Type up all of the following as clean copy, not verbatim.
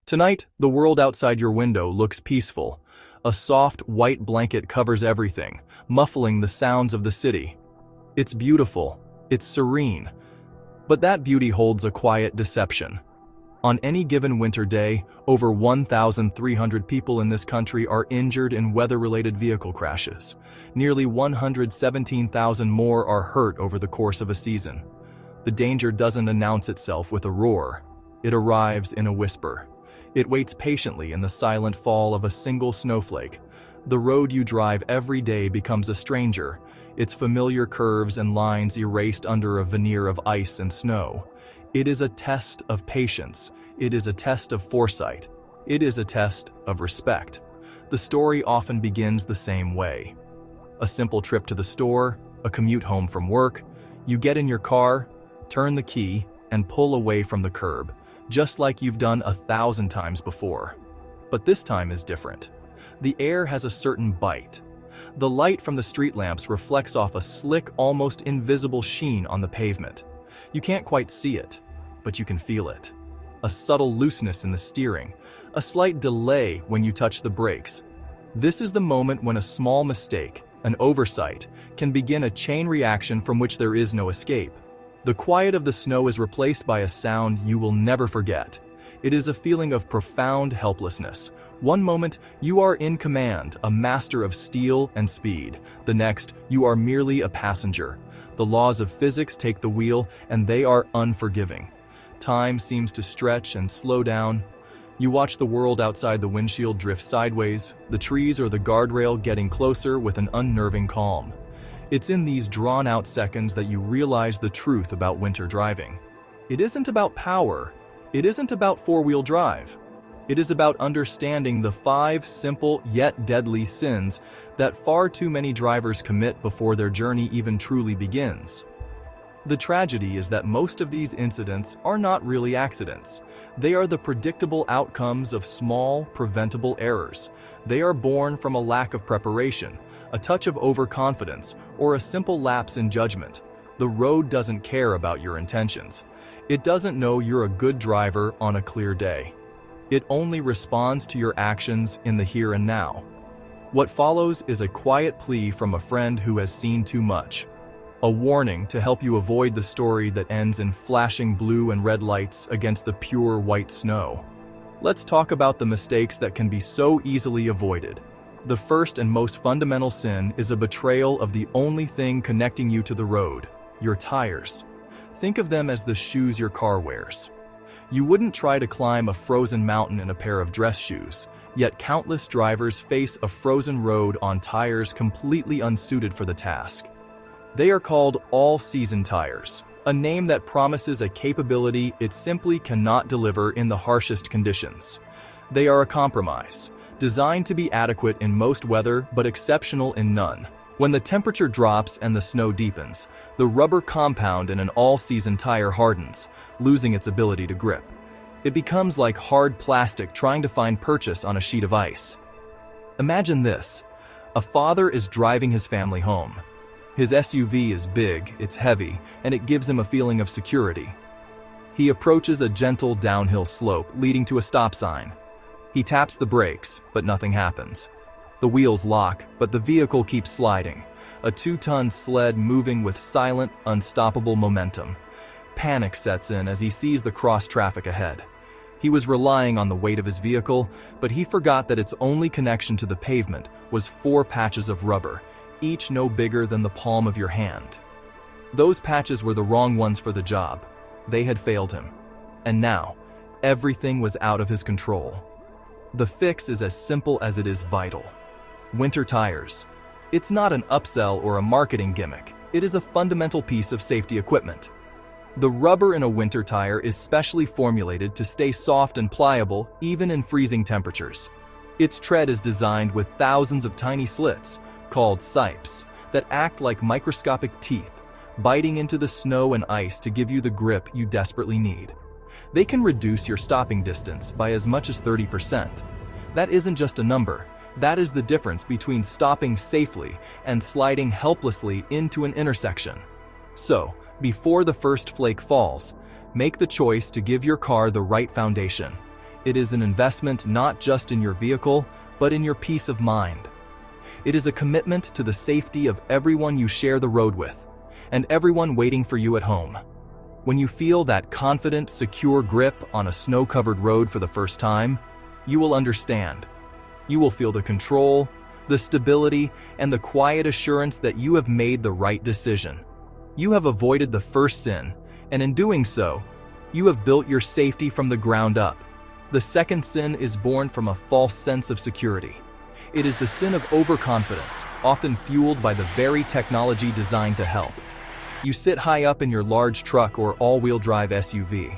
Tonight, the world outside your window looks peaceful. A soft, white blanket covers everything, muffling the sounds of the city. It's beautiful, it's serene, but that beauty holds a quiet deception. On any given winter day, over 1,300 people in this country are injured in weather-related vehicle crashes. Nearly 117,000 more are hurt over the course of a season. The danger doesn't announce itself with a roar. It arrives in a whisper. It waits patiently in the silent fall of a single snowflake. The road you drive every day becomes a stranger, its familiar curves and lines erased under a veneer of ice and snow. It is a test of patience. It is a test of foresight. It is a test of respect. The story often begins the same way. A simple trip to the store, a commute home from work. You get in your car, turn the key, and pull away from the curb, just like you've done 1,000 times before. But this time is different. The air has a certain bite. The light from the street lamps reflects off a slick, almost invisible sheen on the pavement. You can't quite see it, but you can feel it. A subtle looseness in the steering, a slight delay when you touch the brakes. This is the moment when a small mistake, an oversight, can begin a chain reaction from which there is no escape. The quiet of the snow is replaced by a sound you will never forget. It is a feeling of profound helplessness. One moment, you are in command, a master of steel and speed. The next, you are merely a passenger. The laws of physics take the wheel, and they are unforgiving. Time seems to stretch and slow down. You watch the world outside the windshield drift sideways, the trees or the guardrail getting closer with an unnerving calm. It's in these drawn-out seconds that you realize the truth about winter driving. It isn't about power. It isn't about four-wheel drive. It is about understanding the 5 simple yet deadly sins that far too many drivers commit before their journey even truly begins. The tragedy is that most of these incidents are not really accidents. They are the predictable outcomes of small, preventable errors. They are born from a lack of preparation, a touch of overconfidence, or a simple lapse in judgment. The road doesn't care about your intentions. It doesn't know you're a good driver on a clear day. It only responds to your actions in the here and now. What follows is a quiet plea from a friend who has seen too much. A warning to help you avoid the story that ends in flashing blue and red lights against the pure white snow. Let's talk about the mistakes that can be so easily avoided. The first and most fundamental sin is a betrayal of the only thing connecting you to the road, your tires. Think of them as the shoes your car wears. You wouldn't try to climb a frozen mountain in a pair of dress shoes, yet countless drivers face a frozen road on tires completely unsuited for the task. They are called all-season tires, a name that promises a capability it simply cannot deliver in the harshest conditions. They are a compromise, designed to be adequate in most weather but exceptional in none. When the temperature drops and the snow deepens, the rubber compound in an all-season tire hardens, losing its ability to grip. It becomes like hard plastic trying to find purchase on a sheet of ice. Imagine this. A father is driving his family home. His SUV is big, it's heavy, and it gives him a feeling of security. He approaches a gentle downhill slope leading to a stop sign. He taps the brakes, but nothing happens. The wheels lock, but the vehicle keeps sliding, a 2-ton sled moving with silent, unstoppable momentum. Panic sets in as he sees the cross traffic ahead. He was relying on the weight of his vehicle, but he forgot that its only connection to the pavement was 4 patches of rubber, each no bigger than the palm of your hand. Those patches were the wrong ones for the job. They had failed him. And now, everything was out of his control. The fix is as simple as it is vital. Winter tires. It's not an upsell or a marketing gimmick. It is a fundamental piece of safety equipment. The rubber in a winter tire is specially formulated to stay soft and pliable even in freezing temperatures. Its tread is designed with thousands of tiny slits, called sipes, that act like microscopic teeth, biting into the snow and ice to give you the grip you desperately need. They can reduce your stopping distance by as much as 30%. That isn't just a number. That is the difference between stopping safely and sliding helplessly into an intersection. So, before the first flake falls, make the choice to give your car the right foundation. It is an investment not just in your vehicle, but in your peace of mind. It is a commitment to the safety of everyone you share the road with, and everyone waiting for you at home. When you feel that confident, secure grip on a snow-covered road for the first time, you will understand. You will feel the control, the stability, and the quiet assurance that you have made the right decision. You have avoided the first sin, and in doing so, you have built your safety from the ground up. The second sin is born from a false sense of security. It is the sin of overconfidence, often fueled by the very technology designed to help. You sit high up in your large truck or all-wheel drive SUV.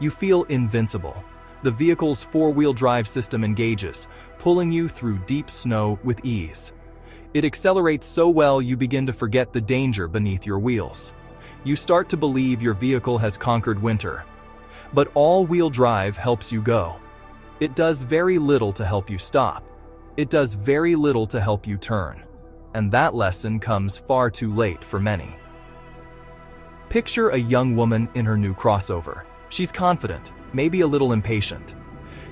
You feel invincible. The vehicle's four-wheel drive system engages, pulling you through deep snow with ease. It accelerates so well you begin to forget the danger beneath your wheels. You start to believe your vehicle has conquered winter. But all-wheel drive helps you go. It does very little to help you stop. It does very little to help you turn. And that lesson comes far too late for many. Picture a young woman in her new crossover. She's confident, maybe a little impatient.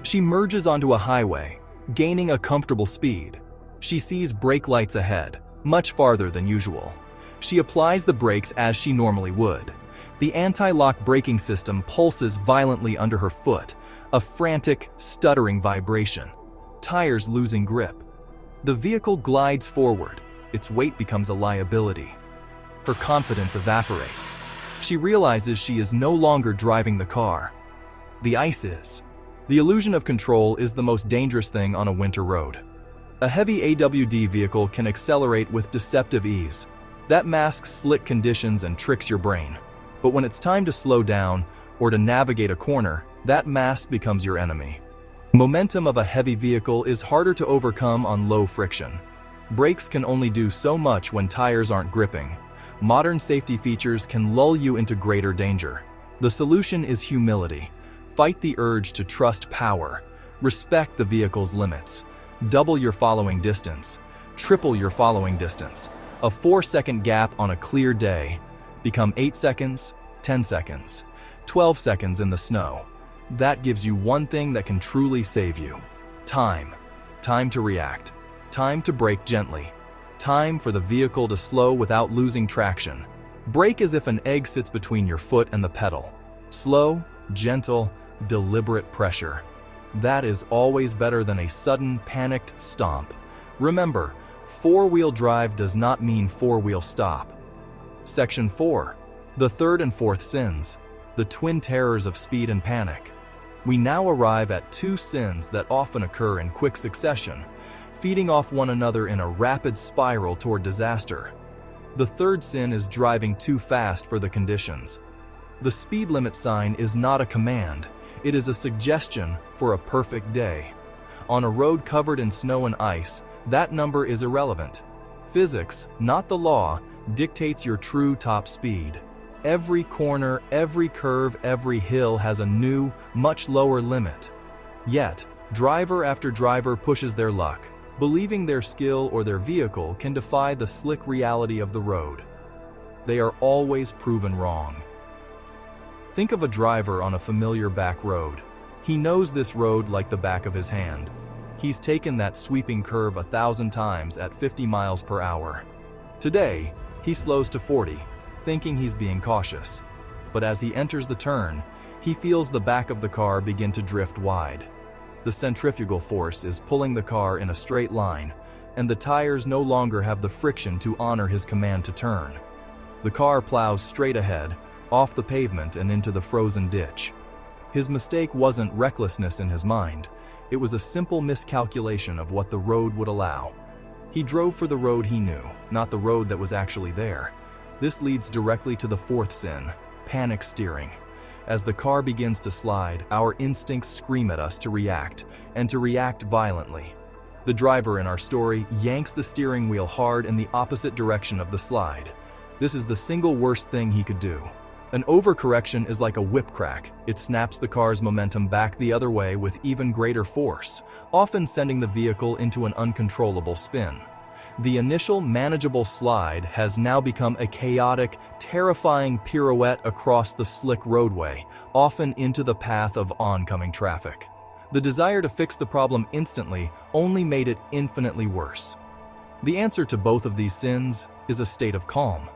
She merges onto a highway, gaining a comfortable speed. She sees brake lights ahead, much farther than usual. She applies the brakes as she normally would. The anti-lock braking system pulses violently under her foot, a frantic, stuttering vibration. Tires losing grip. The vehicle glides forward. Its weight becomes a liability. Her confidence evaporates. She realizes she is no longer driving the car. The ice is. The illusion of control is the most dangerous thing on a winter road. A heavy AWD vehicle can accelerate with deceptive ease. That masks slick conditions and tricks your brain. But when it's time to slow down or to navigate a corner, that mask becomes your enemy. Momentum of a heavy vehicle is harder to overcome on low friction. Brakes can only do so much when tires aren't gripping. Modern safety features can lull you into greater danger. The solution is humility. Fight the urge to trust power. Respect the vehicle's limits. Double your following distance. Triple your following distance. A 4-second gap on a clear day become 8 seconds, 10 seconds, 12 seconds in the snow. That gives you one thing that can truly save you. Time. Time to react. Time to brake gently. Time for the vehicle to slow without losing traction. Brake as if an egg sits between your foot and the pedal. Slow, gentle, deliberate pressure. That is always better than a sudden, panicked stomp. Remember, four-wheel drive does not mean four-wheel stop. Section 4. The third and fourth sins. The twin terrors of speed and panic. We now arrive at two sins that often occur in quick succession, feeding off one another in a rapid spiral toward disaster. The third sin is driving too fast for the conditions. The speed limit sign is not a command, it is a suggestion for a perfect day. On a road covered in snow and ice, that number is irrelevant. Physics, not the law, dictates your true top speed. Every corner, every curve, every hill has a new, much lower limit. Yet, driver after driver pushes their luck, believing their skill or their vehicle can defy the slick reality of the road. They are always proven wrong. Think of a driver on a familiar back road. He knows this road like the back of his hand. He's taken that sweeping curve 1,000 times at 50 miles per hour. Today, he slows to 40, thinking he's being cautious. But as he enters the turn, he feels the back of the car begin to drift wide. The centrifugal force is pulling the car in a straight line, and the tires no longer have the friction to honor his command to turn. The car plows straight ahead, off the pavement and into the frozen ditch. His mistake wasn't recklessness in his mind, it was a simple miscalculation of what the road would allow. He drove for the road he knew, not the road that was actually there. This leads directly to the fourth sin, panic steering. As the car begins to slide, our instincts scream at us to react, and to react violently. The driver in our story yanks the steering wheel hard in the opposite direction of the slide. This is the single worst thing he could do. An overcorrection is like a whip crack. It snaps the car's momentum back the other way with even greater force, often sending the vehicle into an uncontrollable spin. The initial manageable slide has now become a chaotic, terrifying pirouette across the slick roadway, often into the path of oncoming traffic. The desire to fix the problem instantly only made it infinitely worse. The answer to both of these sins is a state of calm.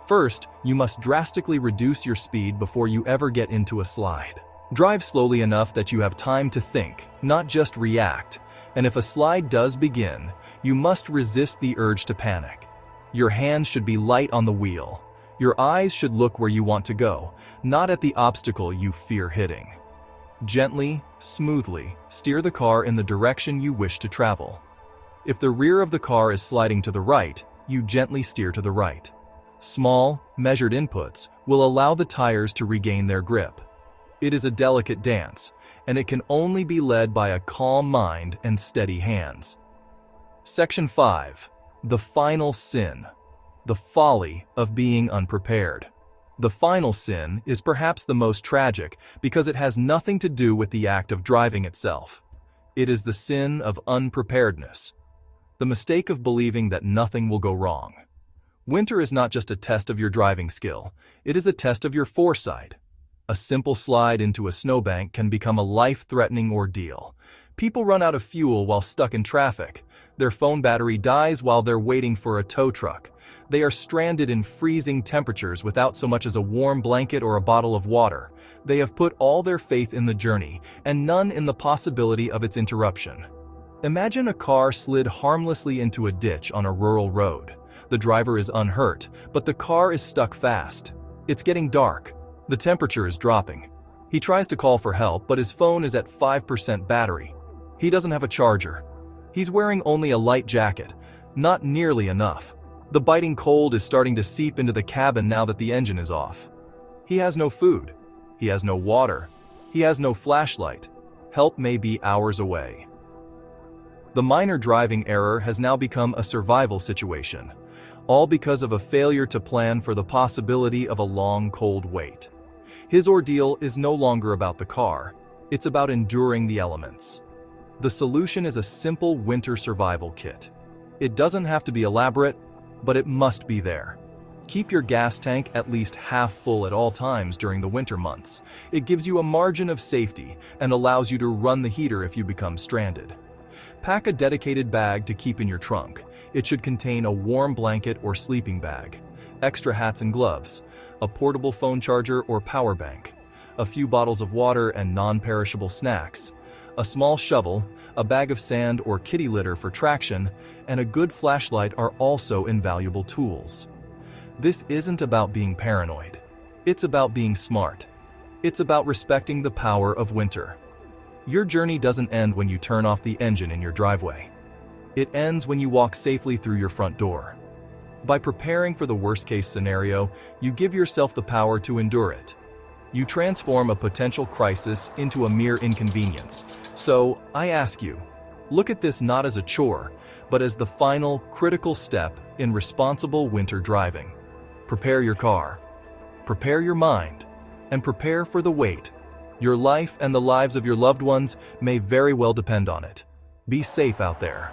First, you must drastically reduce your speed before you ever get into a slide. Drive slowly enough that you have time to think, not just react, and if a slide does begin, you must resist the urge to panic. Your hands should be light on the wheel. Your eyes should look where you want to go, not at the obstacle you fear hitting. Gently, smoothly, steer the car in the direction you wish to travel. If the rear of the car is sliding to the right, you gently steer to the right. Small, measured inputs will allow the tires to regain their grip. It is a delicate dance, and it can only be led by a calm mind and steady hands. Section 5. The final sin. The folly of being unprepared. The final sin is perhaps the most tragic because it has nothing to do with the act of driving itself. It is the sin of unpreparedness. The mistake of believing that nothing will go wrong. Winter is not just a test of your driving skill, it is a test of your foresight. A simple slide into a snowbank can become a life-threatening ordeal. People run out of fuel while stuck in traffic. Their phone battery dies while they're waiting for a tow truck. They are stranded in freezing temperatures without so much as a warm blanket or a bottle of water. They have put all their faith in the journey and none in the possibility of its interruption. Imagine a car slid harmlessly into a ditch on a rural road. The driver is unhurt, but the car is stuck fast. It's getting dark. The temperature is dropping. He tries to call for help, but his phone is at 5% battery. He doesn't have a charger. He's wearing only a light jacket. Not nearly enough. The biting cold is starting to seep into the cabin now that the engine is off. He has no food. He has no water. He has no flashlight. Help may be hours away. The minor driving error has now become a survival situation, all because of a failure to plan for the possibility of a long, cold wait. His ordeal is no longer about the car. It's about enduring the elements. The solution is a simple winter survival kit. It doesn't have to be elaborate, but it must be there. Keep your gas tank at least half full at all times during the winter months. It gives you a margin of safety and allows you to run the heater if you become stranded. Pack a dedicated bag to keep in your trunk. It should contain a warm blanket or sleeping bag, extra hats and gloves, a portable phone charger or power bank, a few bottles of water and non-perishable snacks, a small shovel, a bag of sand or kitty litter for traction, and a good flashlight are also invaluable tools. This isn't about being paranoid. It's about being smart. It's about respecting the power of winter. Your journey doesn't end when you turn off the engine in your driveway. It ends when you walk safely through your front door. By preparing for the worst-case scenario, you give yourself the power to endure it. You transform a potential crisis into a mere inconvenience. So, I ask you, look at this not as a chore, but as the final, critical step in responsible winter driving. Prepare your car, prepare your mind, and prepare for the wait. Your life and the lives of your loved ones may very well depend on it. Be safe out there.